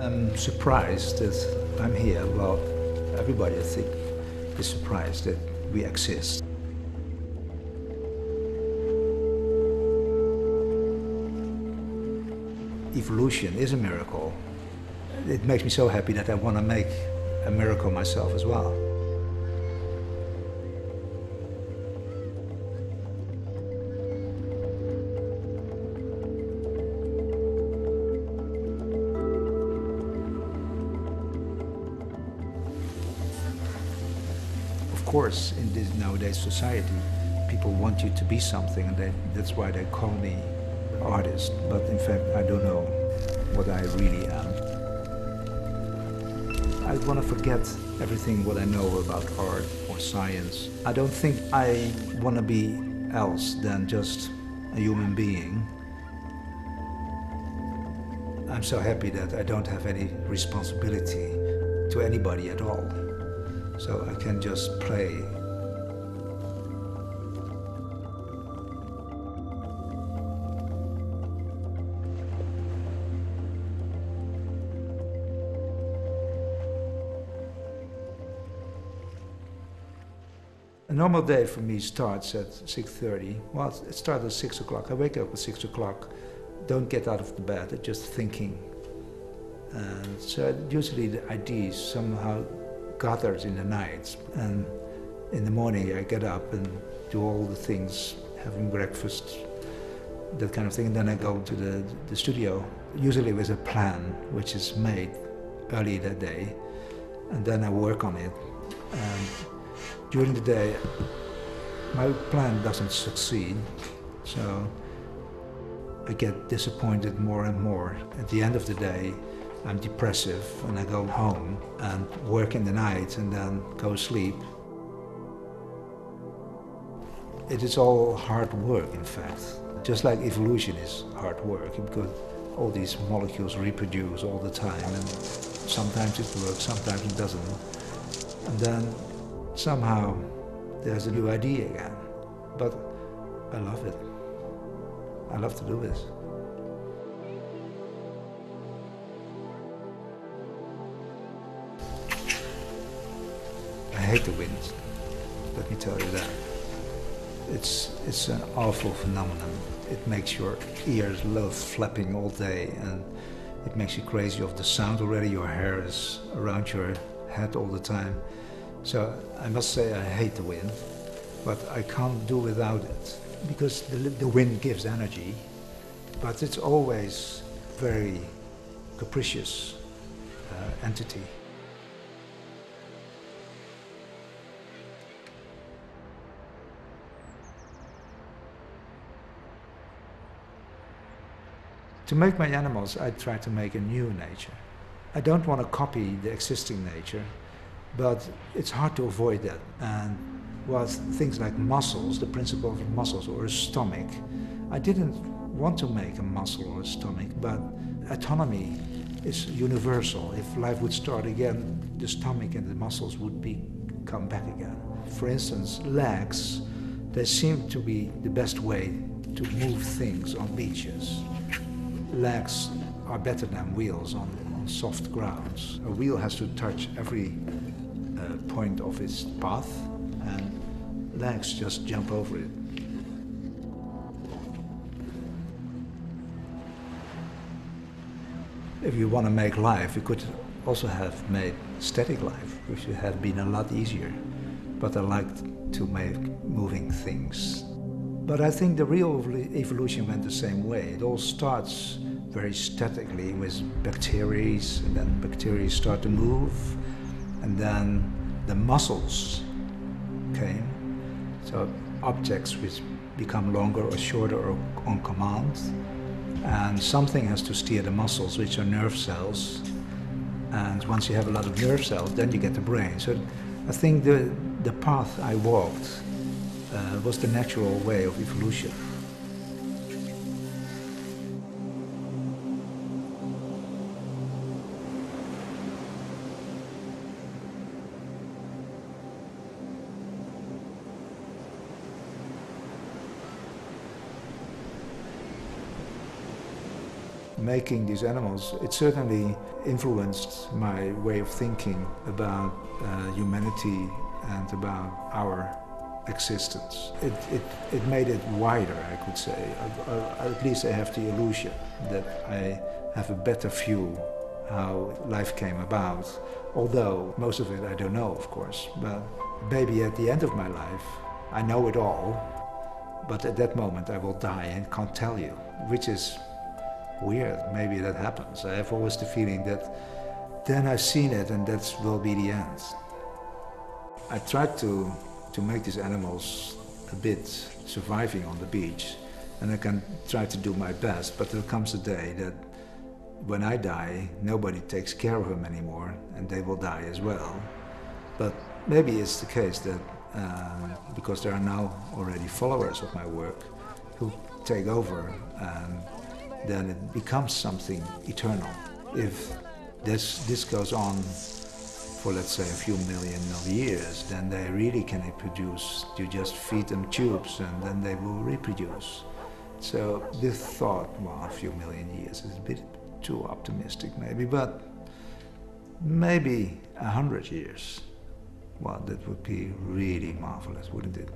I'm surprised that I'm here. Well, everybody, I think, is surprised that we exist. Evolution is a miracle. It makes me so happy that I want to make a miracle myself as well. Of course, in this nowadays society, people want you to be something, and that's why they call me artist. But in fact, I don't know what I really am. I want to forget everything what I know about art or science. I don't think I want to be else than just a human being. I'm so happy that I don't have any responsibility to anybody at all. So I can just play. A normal day for me starts at 6:30. Well, it starts at 6 o'clock. I wake up at 6 o'clock, don't get out of the bed, I'm just thinking. And so usually the ideas somehow gathers in the night, and in the morning I get up and do all the things, having breakfast, that kind of thing, and then I go to the studio, usually with a plan which is made early that day, and then I work on it. And during the day my plan doesn't succeed, so I get disappointed more and more. At the end of the day I'm depressive, and I go home and work in the night and then go sleep. It is all hard work, in fact. Just like evolution is hard work, because all these molecules reproduce all the time, and sometimes it works, sometimes it doesn't. And then somehow there's a new idea again. But I love it. I love to do this. I hate the wind, let me tell you that. It's an awful phenomenon. It makes your ears love flapping all day, and it makes you crazy of the sound already. Your hair is around your head all the time. So I must say I hate the wind, but I can't do without it, because the wind gives energy, but it's always very capricious entity. To make my animals, I try to make a new nature. I don't want to copy the existing nature, but it's hard to avoid that. And well, things like muscles, the principle of muscles, or a stomach, I didn't want to make a muscle or a stomach, but autonomy is universal. If life would start again, the stomach and the muscles would come back again. For instance, legs, they seem to be the best way to move things on beaches. Legs are better than wheels on soft grounds. A wheel has to touch every point of its path, and legs just jump over it. If you want to make life, you could also have made static life, which would have been a lot easier. But I liked to make moving things. But I think the real evolution went the same way. It all starts very statically with bacteria, and then bacteria start to move, and then the muscles came. So objects which become longer or shorter or on command, and something has to steer the muscles, which are nerve cells. And once you have a lot of nerve cells, then you get the brain. So I think the path I walked was the natural way of evolution. making these animals, it certainly influenced my way of thinking about humanity and about our existence. It made it wider, I could say. At least I have the illusion that I have a better view how life came about. Although most of it I don't know, of course. But maybe at the end of my life, I know it all. But at that moment I will die and can't tell you, which is weird. Maybe that happens. I have always the feeling that then I've seen it and that will be the end. I tried to make these animals a bit surviving on the beach, and I can try to do my best, but there comes a day that when I die, nobody takes care of them anymore, and they will die as well. But maybe it's the case that because there are now already followers of my work who take over, and then it becomes something eternal. If this goes on for, let's say, a few million of years, then they really can reproduce. You just feed them tubes and then they will reproduce. So this thought, well, a few million years is a bit too optimistic maybe, but maybe 100 years. Well, that would be really marvelous, wouldn't it?